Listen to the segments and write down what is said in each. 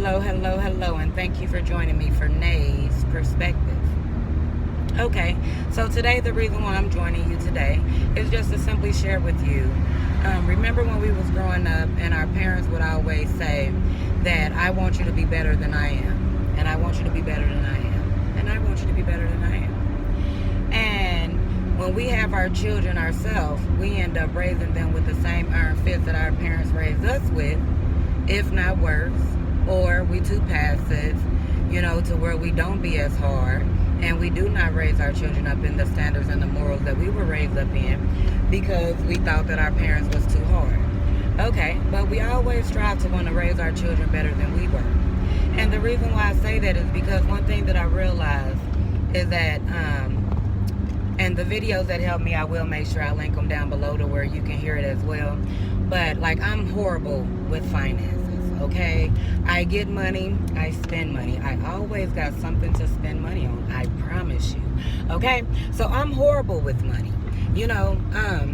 Hello, hello, hello, and thank you for joining me for Nay's Perspective. Okay, so today the reason why I'm joining you today is just to simply share with you. Remember when we was growing up and our parents would always say that I want you to be better than I am, and I want you to be better than I am, and I want you to be better than I am. And when we have our children ourselves, we end up raising them with the same iron fist that our parents raised us with, if not worse, or we too passive, to where we don't be as hard, and we do not raise our children up in the standards and the morals that we were raised up in because we thought that our parents was too hard. Okay, but we always strive to want to raise our children better than we were. And the reason why I say that is because one thing that I realized is that, and the videos that help me, I will make sure I link them down below to where you can hear it as well. But like, I'm horrible with finances. Okay, I get money, I spend money. I always got something to spend money on, I promise you. Okay, so I'm horrible with money,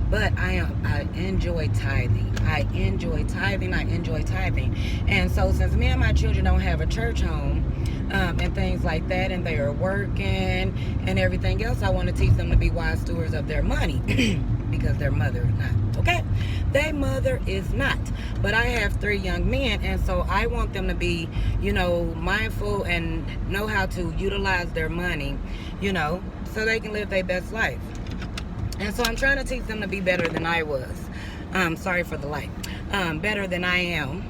but I enjoy tithing. I enjoy tithing. And so since me and my children don't have a church home, and things like that, and they are working and everything else, I want to teach them to be wise stewards of their money because their mother is not. Okay, their mother is not. But I have 3 young men, and so I want them to be, mindful and know how to utilize their money, so they can live their best life. And so I'm trying to teach them to be better than I was. Sorry for the light. Better than I am.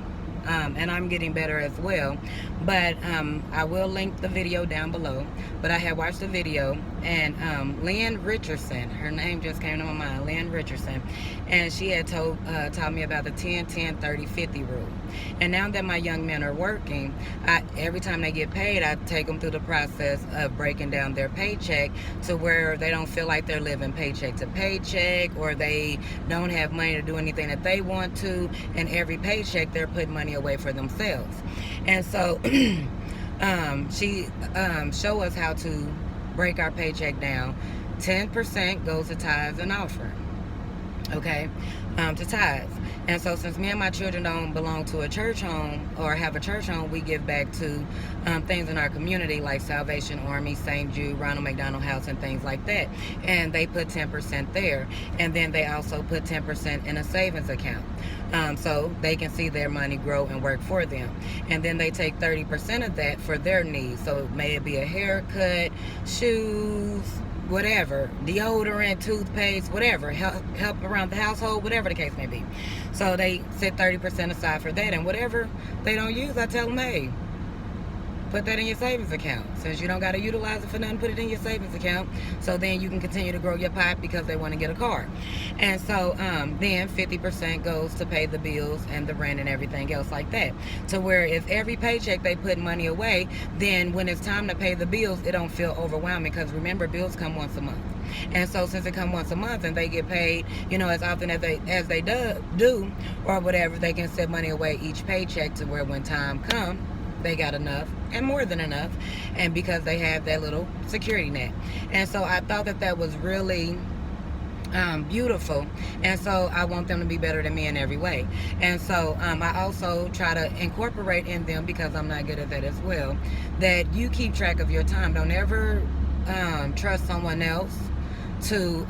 And I'm getting better as well. But I will link the video down below. But I have watched the video, and Lynn Richardson, her name just came to my mind, Lynn Richardson, and she had taught me about the 10-10-30-50 rule. And now that my young men are working, every time they get paid, I take them through the process of breaking down their paycheck to where they don't feel like they're living paycheck to paycheck, or they don't have money to do anything that they want to, and every paycheck they're putting money away for themselves. And so she showed us how to break our paycheck down. 10% goes to tithes and offering, okay, to tithes. And so since me and my children don't belong to a church home or have a church home, we give back to things in our community like Salvation Army, St. Jude, Ronald McDonald House, and things like that. And they put 10% there. And then they also put 10% in a savings account. So they can see their money grow and work for them. And then they take 30% of that for their needs. So may it be a haircut, shoes, whatever, deodorant, toothpaste, whatever, help around the household, whatever the case may be. So they set 30% aside for that, and whatever they don't use, I tell them, hey, put that in your savings account. Since you don't got to utilize it for nothing, put it in your savings account, so then you can continue to grow your pot because they want to get a car. And so then 50% goes to pay the bills and the rent and everything else like that. To where if every paycheck they put money away, then when it's time to pay the bills, it don't feel overwhelming, because remember, bills come once a month. And so since it come once a month and they get paid, as often as they do or whatever, they can set money away each paycheck to where when time comes, they got enough and more than enough, and because they have that little security net. And so I thought that was really beautiful, and so I want them to be better than me in every way. And so I also try to incorporate in them, because I'm not good at that as well, that you keep track of your time. Don't ever trust someone else to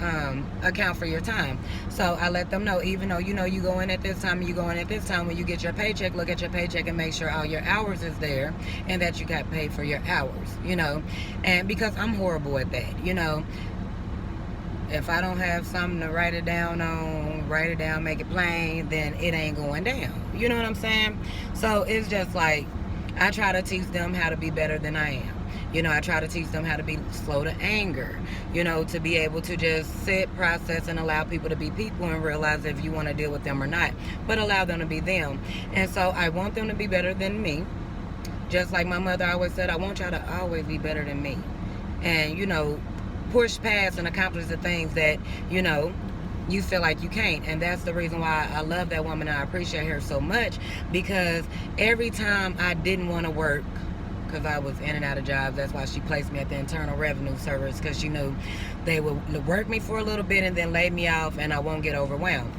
account for your time. So I let them know, even though you go in at this time and you go in at this time, when you get your paycheck, look at your paycheck and make sure all your hours is there and that you got paid for your hours, and because I'm horrible at that, if I don't have something to write it down, make it plain, then it ain't going down. You know what I'm saying? So it's just like, I try to teach them how to be better than I am. I try to teach them how to be slow to anger, to be able to just sit, process, and allow people to be people and realize if you want to deal with them or not, but allow them to be them. And so I want them to be better than me. Just like my mother always said, I want y'all to always be better than me. And, push past and accomplish the things that, you feel like you can't. And that's the reason why I love that woman and I appreciate her so much, because every time I didn't want to work, because I was in and out of jobs, that's why she placed me at the Internal Revenue Service, because she knew they would work me for a little bit and then lay me off and I won't get overwhelmed.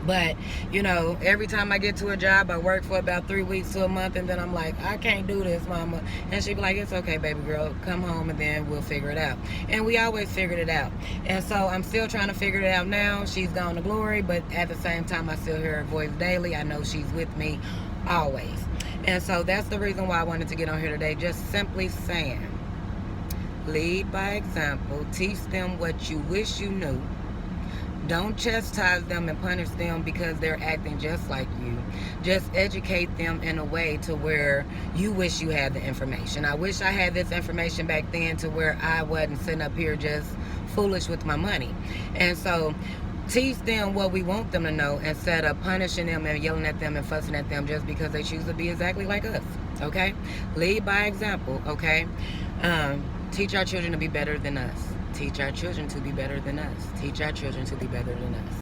But, you know, every time I get to a job, I work for about 3 weeks to a month, and then I'm like, I can't do this, mama. And she'd be like, it's okay, baby girl. Come home, and then we'll figure it out. And we always figured it out. And so I'm still trying to figure it out now. She's gone to glory, but at the same time, I still hear her voice daily. I know she's with me always. And so that's the reason why I wanted to get on here today. Just simply saying, lead by example. Teach them what you wish you knew. Don't chastise them and punish them because they're acting just like you. Just educate them in a way to where you wish you had the information. I wish I had this information back then to where I wasn't sitting up here just foolish with my money. And so teach them what we want them to know instead of punishing them and yelling at them and fussing at them just because they choose to be exactly like us. Okay? Lead by example. Okay? Teach our children to be better than us. Teach our children to be better than us. Teach our children to be better than us.